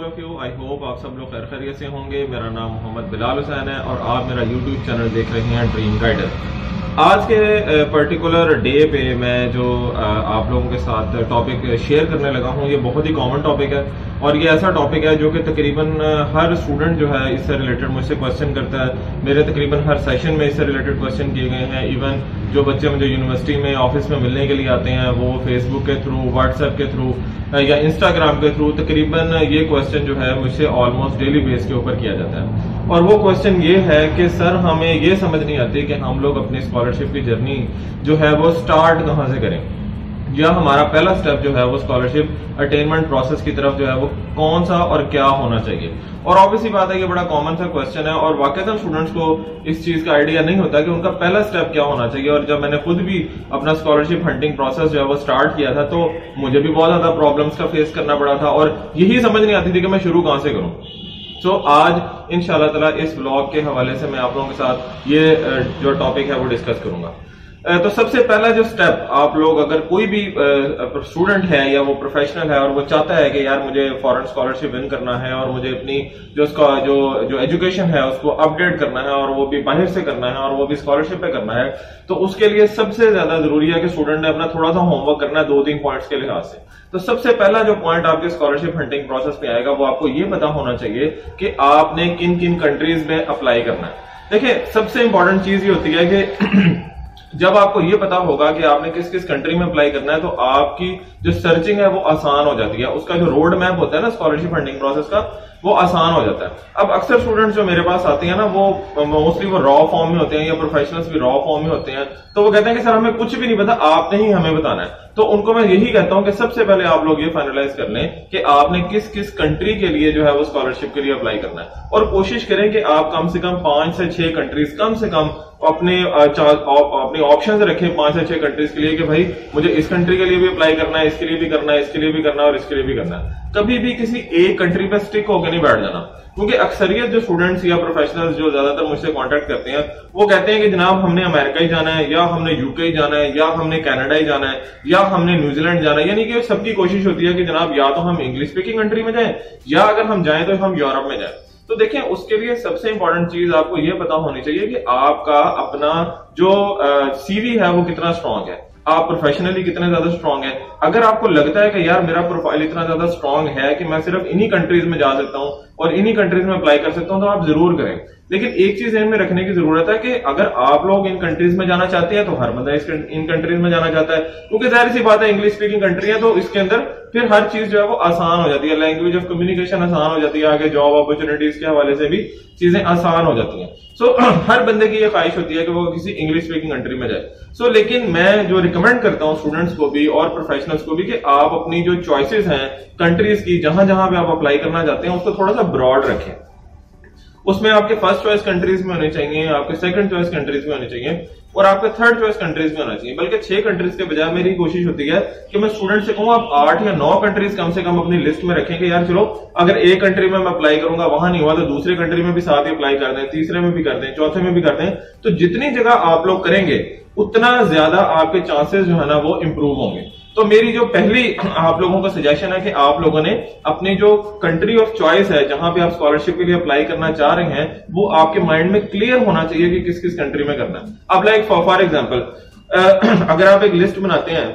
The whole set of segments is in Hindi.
All of you. I hope आप सब लोग खैर खैरियत से होंगे। मेरा नाम मोहम्मद बिलाल हुसैन है और आप मेरा यूट्यूब चैनल देख रहे हैं ड्रीम गाइडर। आज के पर्टिकुलर डे पे मैं जो आप लोगों के साथ टॉपिक शेयर करने लगा हूँ, ये बहुत ही कॉमन टॉपिक है और ये ऐसा टॉपिक है जो कि तकरीबन हर स्टूडेंट जो है इससे रिलेटेड मुझसे क्वेश्चन करता है। मेरे तकरीबन हर सेशन में इससे रिलेटेड क्वेश्चन किए गए हैं। इवन जो बच्चे मुझे यूनिवर्सिटी में ऑफिस में मिलने के लिए आते हैं वो फेसबुक के थ्रू, व्हाट्सएप के थ्रू या इंस्टाग्राम के थ्रू तकरीबन ये क्वेश्चन जो है मुझसे ऑलमोस्ट डेली बेस के ऊपर किया जाता है। और वो क्वेश्चन ये है कि सर हमें ये समझ नहीं आती कि हम लोग अपनी स्कॉलरशिप की जर्नी जो है वो स्टार्ट कहाँ से करें, या हमारा पहला स्टेप जो है वो स्कॉलरशिप अटेनमेंट प्रोसेस की तरफ जो है वो कौन सा और क्या होना चाहिए। और ऑब्वियसली बात है, ये बड़ा कॉमन सा क्वेश्चन है और वाकईतन स्टूडेंट्स को इस चीज का आइडिया नहीं होता कि उनका पहला स्टेप क्या होना चाहिए। और जब मैंने खुद भी अपना स्कॉलरशिप हंटिंग प्रोसेस जो है वो स्टार्ट किया था तो मुझे भी बहुत ज्यादा प्रॉब्लम्स का फेस करना पड़ा था और यही समझ नहीं आती थी कि मैं शुरू कहां से करूं। तो आज इंशाल्लाह ताला इस व्लॉग के हवाले से मैं आप लोगों के साथ ये जो टॉपिक है वो डिस्कस करूंगा। तो सबसे पहला जो स्टेप, आप लोग अगर कोई भी स्टूडेंट है या वो प्रोफेशनल है और वो चाहता है कि यार मुझे फॉरेन स्कॉलरशिप विन करना है और मुझे अपनी जो एजुकेशन है उसको अपडेट करना है और वो भी बाहर से करना है और वो भी स्कॉलरशिप पे करना है, तो उसके लिए सबसे ज्यादा जरूरी है कि स्टूडेंट ने अपना थोड़ा सा होमवर्क करना है 2-3 पॉइंट्स के लिहाज से। तो सबसे पहला जो पॉइंट आपके स्कॉलरशिप हंटिंग प्रोसेस में आएगा वो आपको ये पता होना चाहिए कि आपने किन किन कंट्रीज में अप्लाई करना है। देखिए, सबसे इंपॉर्टेंट चीज ये होती है कि जब आपको ये पता होगा कि आपने किस किस कंट्री में अप्लाई करना है तो आपकी जो सर्चिंग है वो आसान हो जाती है। उसका जो रोड मैप होता है ना स्कॉलरशिप फंडिंग प्रोसेस का, वो आसान हो जाता है। अब अक्सर स्टूडेंट्स जो मेरे पास आते हैं ना वो मोस्टली वो रॉ फॉर्म में होते हैं या प्रोफेशनल्स भी रॉ फॉर्म में होते हैं, तो वो कहते हैं कि सर हमें कुछ भी नहीं पता, आपने ही हमें बताना है। तो उनको मैं यही कहता हूं कि सबसे पहले आप लोग ये फाइनलाइज कर लें कि आपने किस किस कंट्री के लिए जो है वो स्कॉलरशिप के लिए अप्लाई करना है और कोशिश करें कि आप कम से कम 5 से 6 कंट्रीज कम से कम अपने ऑप्शन रखें 5 से 6 कंट्रीज के लिए कि भाई मुझे इस कंट्री के लिए भी अप्लाई करना है, इसके लिए भी करना है, इसके लिए भी करना है और इसके लिए भी करना है। कभी भी किसी एक कंट्री पर स्टिक होकर नहीं बैठ जाना, क्योंकि अक्सरियत जो स्टूडेंट्स या प्रोफेशनल्स जो ज्यादातर मुझसे कांटेक्ट करते हैं वो कहते हैं कि जनाब हमने अमेरिका ही जाना है या हमने यूके ही जाना है या हमने कनाडा ही जाना है या हमने न्यूजीलैंड जाना है। यानी कि सबकी कोशिश होती है कि जनाब या तो हम इंग्लिश स्पीकिंग कंट्री में जाएं या अगर हम जाएं तो हम यूरोप में जाएं। तो देखें, उसके लिए सबसे इंपॉर्टेंट चीज आपको यह पता होनी चाहिए कि आपका अपना जो सीवी है वो कितना स्ट्रांग है, आप प्रोफेशनली कितने ज्यादा स्ट्रांग है। अगर आपको लगता है कि यार मेरा प्रोफाइल इतना ज्यादा स्ट्रांग है कि मैं सिर्फ इन्हीं कंट्रीज में जा सकता हूं और इन्हीं कंट्रीज में अप्लाई कर सकता हूं, तो आप जरूर करें। लेकिन एक चीज ध्यान में रखने की जरूरत है कि अगर आप लोग इन कंट्रीज में जाना चाहते हैं तो हर बंदा इन कंट्रीज में जाना चाहता है, क्योंकि जाहिर सी बात है इंग्लिश स्पीकिंग कंट्री है तो इसके अंदर फिर हर चीज जो है वो आसान हो जाती है, लैंग्वेज ऑफ कम्युनिकेशन आसान हो जाती है, आगे जॉब अपॉर्चुनिटीज के हवाले से भी चीजें आसान हो जाती हैं। सो हर बंदे की ये ख्वाहिश होती है कि वो किसी इंग्लिश स्पीकिंग कंट्री में जाए। लेकिन मैं जो रिकमेंड करता हूं स्टूडेंट्स को भी और प्रोफेशनल्स को भी कि आप अपनी जो चॉइसेस हैं कंट्रीज की, जहां जहां भी आप अप्लाई करना चाहते हैं उसको थोड़ा सा ब्रॉड रखें। उसमें आपके फर्स्ट चॉइस कंट्रीज में होने चाहिए, आपके सेकंड चॉइस कंट्रीज में होने चाहिए और आपके थर्ड चॉइस कंट्रीज में होना चाहिए। बल्कि 6 कंट्रीज के बजाय मेरी कोशिश होती है कि मैं स्टूडेंट से कहूं आप 8 या 9 कंट्रीज कम से कम अपनी लिस्ट में रखें कि यार चलो अगर एक कंट्री में मैं अप्लाई करूंगा वहां नहीं हुआ तो दूसरे कंट्री में भी साथ ही अप्लाई कर दें, तीसरे में भी कर दें, चौथे में भी कर दें। तो जितनी जगह आप लोग करेंगे उतना ज्यादा आपके चांसेस जो है ना वो इंप्रूव होंगे। तो मेरी जो पहली आप लोगों का सजेशन है कि आप लोगों ने अपनी जो कंट्री ऑफ चॉइस है जहां पे आप स्कॉलरशिप के लिए अप्लाई करना चाह रहे हैं वो आपके माइंड में क्लियर होना चाहिए कि किस किस कंट्री में करना है। अब लाइक फॉर एग्जांपल अगर आप एक लिस्ट बनाते हैं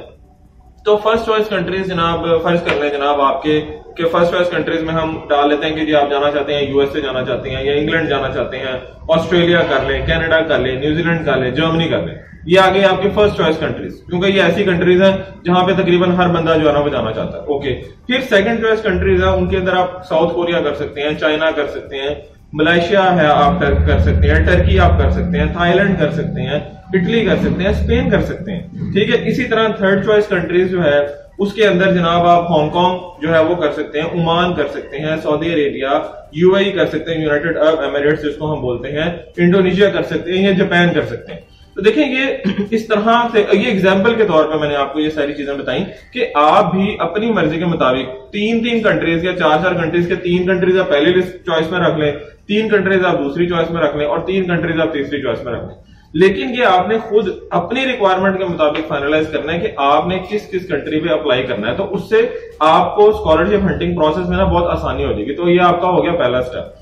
तो फर्स्ट चॉइस कंट्रीज जनाब फर्ज कर लें जनाब आपके फर्स्ट चॉइस कंट्रीज में हम डाल लेते हैं कि जी आप जाना चाहते हैं यूएसए जाना चाहते हैं या इंग्लैंड जाना चाहते हैं, ऑस्ट्रेलिया कर लें, कनाडा कर लें, न्यूजीलैंड कर लें, जर्मनी कर लें। ये आ गई आपकी फर्स्ट चॉइस कंट्रीज, क्योंकि ये ऐसी कंट्रीज हैं जहां पे तकरीबन हर बंदा जो है ना वो जाना चाहता है। ओके, फिर सेकंड चॉइस कंट्रीज है, उनके अंदर आप साउथ कोरिया कर सकते हैं, चाइना कर सकते हैं, मलेशिया है आप कर सकते हैं, टर्की आप कर सकते हैं, थाईलैंड कर सकते हैं, इटली कर सकते हैं, स्पेन कर सकते हैं। ठीक है, इसी तरह थर्ड चॉइस कंट्रीज जो है उसके अंदर जनाब आप हांगकांग जो है वो कर सकते हैं, ओमान कर सकते हैं, सऊदी अरेबिया, यूएई कर सकते हैं, यूनाइटेड अरब एमिरेट्स जिसको हम बोलते हैं, इंडोनेशिया कर सकते हैं या जापान कर सकते हैं। तो देखें ये इस तरह से ये एग्जाम्पल के तौर पे मैंने आपको ये सारी चीजें बताई कि आप भी अपनी मर्जी के मुताबिक 3-3 कंट्रीज या 4-4 कंट्रीज के 3 कंट्रीज आप पहली लिस्ट चॉइस में रख लें, 3 कंट्रीज आप दूसरी चॉइस में रख लें और 3 कंट्रीज आप तीसरी चॉइस में रख लें। लेकिन ये आपने खुद अपनी रिक्वायरमेंट के मुताबिक फाइनलाइज करना है कि आपने किस किस कंट्री पे अप्लाई करना है, तो उससे आपको स्कॉलरशिप हंटिंग प्रोसेस में ना बहुत आसानी हो जाएगी। तो ये आपका हो गया पहला स्टेप।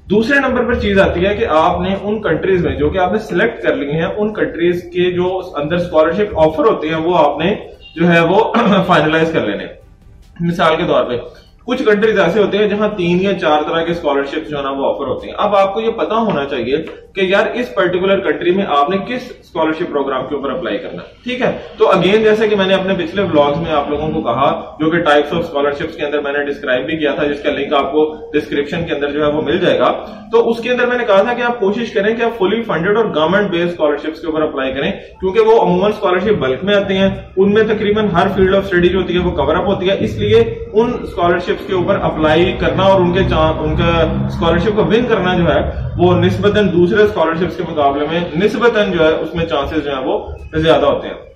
दूसरे नंबर पर चीज आती है कि आपने उन कंट्रीज में जो कि आपने सिलेक्ट कर ली हैं, उन कंट्रीज के जो अंदर स्कॉलरशिप ऑफर होती है वो आपने जो है वो फाइनलाइज कर लेने। मिसाल के तौर पे कुछ कंट्रीज ऐसे होते हैं जहां 3 या 4 तरह के स्कॉलरशिप जो है ना वो ऑफर होते हैं। अब आपको ये पता होना चाहिए कि यार इस पर्टिकुलर कंट्री में आपने किस स्कॉलरशिप प्रोग्राम के ऊपर अप्लाई करना है, ठीक है। तो अगेन जैसे कि मैंने अपने पिछले व्लॉग्स में आप लोगों को कहा, जो कि टाइप्स ऑफ स्कॉलरशिप्स के अंदर मैंने डिस्क्राइब भी किया था, जिसका लिंक आपको डिस्क्रिप्शन के अंदर जो है वो मिल जाएगा। तो उसके अंदर मैंने कहा था कि आप कोशिश करें कि आप फुली फंडेड और गवर्नमेंट बेस्ड स्कॉलरशिप्स के ऊपर अप्लाई करें, क्योंकि वो अमूमन स्कॉलरशिप बल्क में आती है, उनमें तकरीबन हर फील्ड ऑफ स्टडी जो होती है वो कवर अप होती है। इसलिए उन स्कॉलरशिप्स के ऊपर अप्लाई करना और उनका स्कॉलरशिप को विन करना जो है वो निस्बतन दूसरे स्कॉलरशिप्स के मुकाबले में निस्बतन जो है उसमें चांसेस जो है वो ज्यादा होते हैं।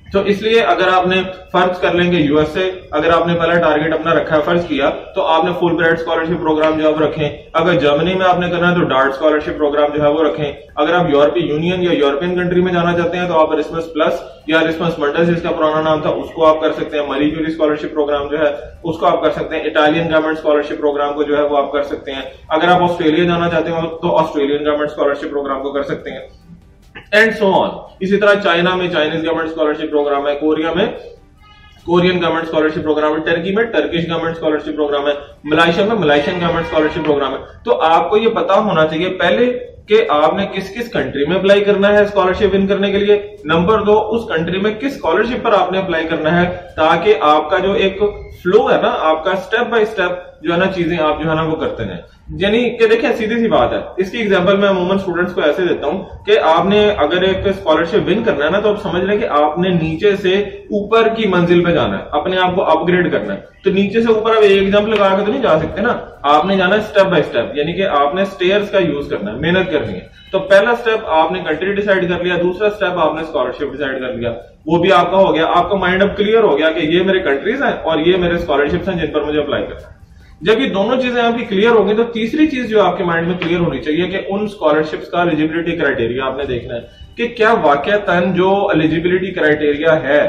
तो इसलिए अगर आपने फर्ज कर लेंगे यूएस से, अगर आपने पहला टारगेट अपना रखा है, फर्ज किया, तो आपने फुल ब्राइट स्कॉलरशिप प्रोग्राम जो है वो रखें। अगर जर्मनी में आपने करना है तो डार्ट स्कॉलरशिप प्रोग्राम जो है वो रखें। अगर आप यूरोपीय यूनियन या यूरोपियन कंट्री में जाना चाहते हैं तो आप रिस्मस प्लस या रिस्मस मंडस जिसका पुराना नाम था उसको आप कर सकते हैं। मरी क्यूरी स्कॉलरशिप प्रोग्राम जो है उसको आप कर सकते हैं। इटालियन गवर्नमेंट स्कॉलरशिप प्रोग्राम को जो है वो आप कर सकते हैं। अगर आप ऑस्ट्रेलिया जाना चाहते हो तो ऑस्ट्रेलियन गवर्नमेंट स्कॉलरशिप प्रोग्राम को कर सकते हैं, एंड सो ऑन। इसी तरह चाइना में चाइनीज गवर्नमेंट स्कॉलरशिप प्रोग्राम है, कोरिया में कोरियन गवर्नमेंट स्कॉलरशिप प्रोग्राम है, टर्की में टर्किश गवर्नमेंट स्कॉलरशिप प्रोग्राम है, मलेशिया में मलेशियन गवर्नमेंट स्कॉलरशिप प्रोग्राम है। तो आपको ये पता होना चाहिए पहले कि आपने किस किस कंट्री में अप्लाई करना है स्कॉलरशिप विन करने के लिए। नंबर 2, उस कंट्री में किस स्कॉलरशिप पर आपने अप्लाई करना है, ताकि आपका जो एक फ्लो है ना, आपका स्टेप बाय स्टेप जो है ना चीजें आप जो है ना वो करते हैं। यानी कि देखिए सीधी सी बात है, इसकी एग्जांपल मैं अमूमन स्टूडेंट्स को ऐसे देता हूं कि आपने अगर एक स्कॉलरशिप विन करना है ना, तो आप समझ लें कि आपने नीचे से ऊपर की मंजिल पे जाना है, अपने आप को अपग्रेड करना है। तो नीचे से ऊपर आप एक जंप लगा के तो नहीं जा सकते ना, आपने जाना है स्टेप बाय स्टेप, यानी कि आपने स्टेयर्स का यूज करना है, मेहनत करनी है। तो पहला स्टेप आपने कंट्री डिसाइड कर लिया, दूसरा स्टेप आपने स्कॉलरशिप डिसाइड कर लिया, वो भी आपका हो गया। आपका माइंड अब क्लियर हो गया कि ये मेरे कंट्रीज हैं और ये मेरे स्कॉलरशिप्स हैं जिन पर मुझे अप्लाई करना है। जब ये दोनों चीजें आपकी क्लियर होंगी तो तीसरी चीज जो आपके माइंड में क्लियर होनी चाहिए कि उन स्कॉलरशिप्स का एलिजिबिलिटी क्राइटेरिया आपने देखना है कि क्या वाकईतन जो एलिजिबिलिटी क्राइटेरिया है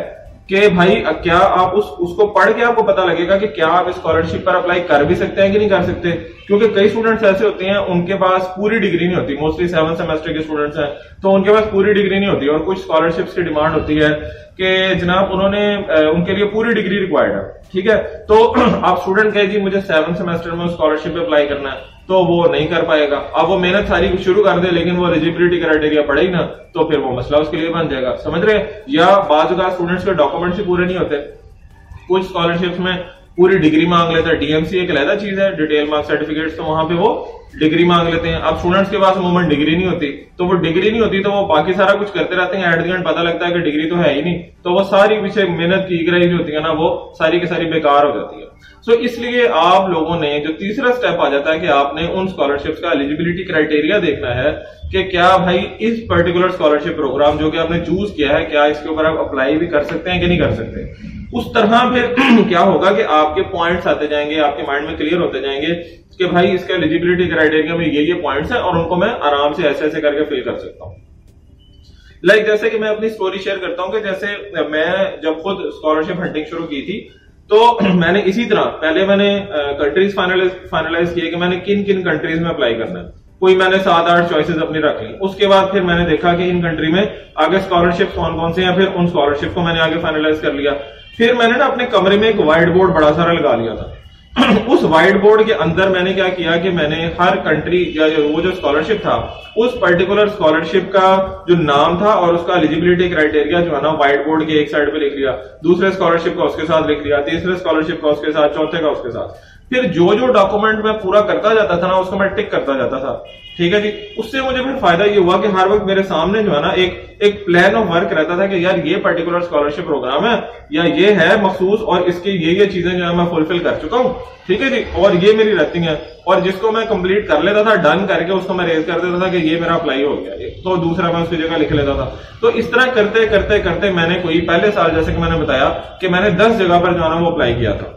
कि भाई क्या आप उसको पढ़ के आपको पता लगेगा कि क्या आप स्कॉलरशिप पर अप्लाई कर भी सकते हैं कि नहीं कर सकते। क्योंकि कई स्टूडेंट्स ऐसे होते हैं उनके पास पूरी डिग्री नहीं होती, मोस्टली 7 सेमेस्टर के स्टूडेंट्स हैं तो उनके पास पूरी डिग्री नहीं होती, और कुछ स्कॉलरशिप्स की डिमांड होती है कि जनाब उन्होंने उनके लिए पूरी डिग्री रिक्वायर्ड है, ठीक है। तो आप स्टूडेंट कहे जी मुझे 7 सेमेस्टर में स्कॉलरशिप पे अप्लाई करना है, तो वो नहीं कर पाएगा। अब वो मेहनत सारी शुरू कर दे लेकिन वो एलिजिबिलिटी क्राइटेरिया पड़े ही ना, तो फिर वो मसला उसके लिए बन जाएगा, समझ रहे। या बाज़ स्टूडेंट्स के डॉक्यूमेंट्स ही पूरे नहीं होते, कुछ स्कॉलरशिप्स में पूरी डिग्री मांग लेते हैं। डीएमसी एक अलग चीज है, डिटेल मार्क्स सर्टिफिकेट्स, तो वहां पे वो डिग्री मांग लेते हैं। अब स्टूडेंट्स के पास अमूमन डिग्री नहीं होती, तो वो डिग्री नहीं होती तो वो बाकी सारा कुछ करते रहते हैं, एट द एंड पता लगता है कि डिग्री तो है ही नहीं, तो वो सारी पीछे मेहनत की गई जो होती है ना वो सारी की सारी बेकार हो जाती है। सो इसलिए आप लोगों ने जो तीसरा स्टेप आ जाता है कि आपने उन स्कॉलरशिप्स का एलिजिबिलिटी क्राइटेरिया देखना है कि क्या भाई इस पर्टिकुलर स्कॉलरशिप प्रोग्राम जो कि आपने चूज किया है, क्या इसके ऊपर आप अप्लाई भी कर सकते हैं कि नहीं कर सकते। उस तरह फिर क्या होगा कि आपके पॉइंट्स आते जाएंगे, आपके माइंड में क्लियर होते जाएंगे कि भाई इसका एलिजिबिलिटी क्राइटेरिया में ये पॉइंट्स हैं और उनको मैं आराम से ऐसे ऐसे करके फिल कर सकता हूं। लाइक जैसे कि मैं अपनी स्टोरी शेयर करता हूं कि जैसे मैं जब खुद स्कॉलरशिप हंटिंग शुरू की थी तो मैंने इसी तरह पहले मैंने कंट्रीज फाइनलाइज किए कि मैंने किन किन कंट्रीज में अप्लाई करना है। कोई मैंने 7-8 चॉइसेस अपनी रख ली। उसके बाद फिर मैंने देखा कि इन कंट्री में आगे स्कॉलरशिप कौन कौन से हैं, फिर उन स्कॉलरशिप को मैंने आगे फाइनलाइज कर लिया। फिर मैंने ना अपने कमरे में एक व्हाइट बोर्ड बड़ा सारा लगा लिया था। उस व्हाइट बोर्ड के अंदर मैंने क्या किया कि मैंने हर कंट्री या वो जो स्कॉलरशिप था उस पर्टिकुलर स्कॉलरशिप का जो नाम था और उसका एलिजिबिलिटी क्राइटेरिया जो है ना व्हाइट बोर्ड के एक साइड पे लिख लिया, दूसरे स्कॉलरशिप का उसके साथ लिख लिया, तीसरे स्कॉलरशिप का उसके साथ, चौथे का उसके साथ। फिर जो जो डॉक्यूमेंट मैं पूरा करता जाता था ना उसको मैं टिक करता जाता था, ठीक है जी। उससे मुझे फिर फायदा ये हुआ कि हर वक्त मेरे सामने जो है ना एक प्लान ऑफ वर्क रहता था कि यार ये पर्टिकुलर स्कॉलरशिप प्रोग्राम है या ये है मखसूस और इसकी ये चीजें जो है मैं फुलफिल कर चुका हूँ, ठीक है जी, और ये मेरी रैटिंग है। और जिसको मैं कंप्लीट कर लेता था, डन करके उसको मैं रेज कर देता था कि ये मेरा अप्लाई हो गया, तो दूसरा मैं उसकी जगह लिख लेता था। तो इस तरह करते करते करते मैंने कोई पहले साल जैसे कि मैंने बताया कि मैंने 10 जगह पर जो है ना वो अप्लाई किया था।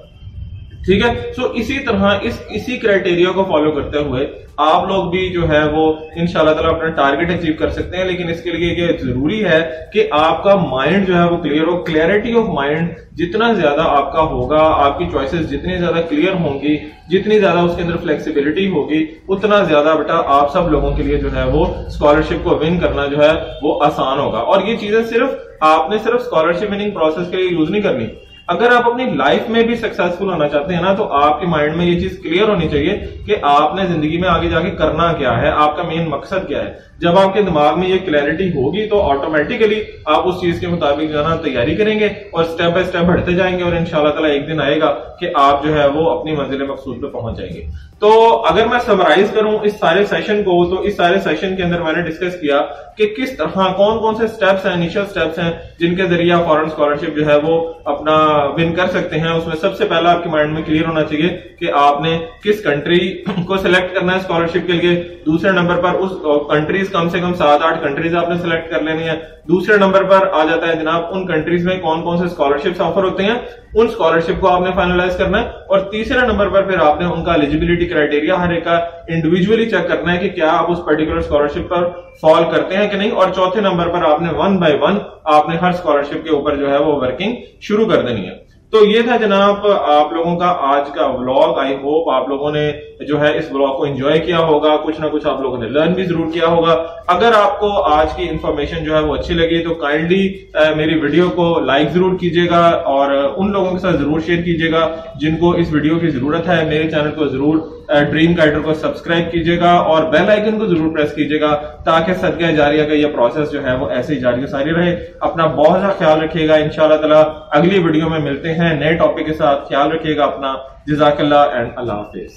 ठीक है। सो इसी तरह इसी क्राइटेरिया को फॉलो करते हुए आप लोग भी जो है वो इंशाल्लाह ताला अपना टारगेट अचीव कर सकते हैं। लेकिन इसके लिए ये जरूरी है कि आपका माइंड जो है वो क्लियर हो। क्लैरिटी ऑफ माइंड जितना ज्यादा आपका होगा, आपकी चॉइसेस जितनी ज्यादा क्लियर होंगी, जितनी ज्यादा उसके अंदर फ्लेक्सिबिलिटी होगी, उतना ज्यादा बेटा आप सब लोगों के लिए जो है वो स्कॉलरशिप को विन करना जो है वो आसान होगा। और ये चीजें आपने सिर्फ स्कॉलरशिप विनिंग प्रोसेस के लिए यूज नहीं करनी। अगर आप अपनी लाइफ में भी सक्सेसफुल होना चाहते हैं ना, तो आपके माइंड में ये चीज क्लियर होनी चाहिए कि आपने जिंदगी में आगे जाके करना क्या है, आपका मेन मकसद क्या है। जब आपके दिमाग में ये क्लैरिटी होगी तो ऑटोमेटिकली आप उस चीज के मुताबिक जो है ना तैयारी करेंगे और स्टेप बाय स्टेप बढ़ते जाएंगे और इंशाल्लाह ताला एक दिन आएगा कि आप जो है वो अपनी मंजिल मकसूद पे पहुंच जाएंगे। तो अगर मैं समराइज करूं इस सारे सेशन को, तो इस सारे सेशन के अंदर मैंने डिस्कस किया कि किस तरह कौन कौन से स्टेप्स हैं, इनिशियल स्टेप्स हैं जिनके जरिए आप फॉरेन स्कॉलरशिप जो है वो अपना विन कर सकते हैं। उसमें सबसे पहला आपके माइंड में क्लियर होना चाहिए कि आपने किस कंट्री को सिलेक्ट करना है स्कॉलरशिप के लिए। दूसरे नंबर पर उस कंट्रीज कम से कम 7-8 कंट्रीज आपने सिलेक्ट कर लेनी है। दूसरे नंबर पर आ जाता है जनाब उन कंट्रीज में कौन कौन से स्कॉलरशिप्स ऑफर होते हैं, उन स्कॉलरशिप को आपने फाइनलाइज करना है। और तीसरे नंबर पर फिर आपने उनका एलिजिबिलिटी क्राइटेरिया हर एक का इंडिविजुअली चेक करना है कि क्या आप उस पर्टिकुलर स्कॉलरशिप पर फॉल करते हैं कि नहीं। और चौथे नंबर पर आपने 1 by 1 आपने हर स्कॉलरशिप के ऊपर जो है वो वर्किंग शुरू कर देनी है। तो ये था जनाब आप लोगों का आज का व्लॉग। आई होप आप लोगों ने जो है इस व्लॉग को एंजॉय किया होगा, कुछ ना कुछ आप लोगों ने लर्न भी जरूर किया होगा। अगर आपको आज की इंफॉर्मेशन जो है वो अच्छी लगी तो काइंडली मेरी वीडियो को लाइक जरूर कीजिएगा और उन लोगों के साथ जरूर शेयर कीजिएगा जिनको इस वीडियो की जरूरत है। मेरे चैनल को जरूर ड्रीम गाइडर को सब्सक्राइब कीजिएगा और बेल आइकन को जरूर प्रेस कीजिएगा ताकि सदका जारिया का ये प्रोसेस जो है वो ऐसे ही जारी सारी रहे। अपना बहुत सा ख्याल रखिएगा। इंशाल्लाह ताला अगली वीडियो में मिलते हैं नए टॉपिक के साथ। ख्याल रखिएगा अपना। जज़ाकल्लाह एंड अल्लाह हाफिज।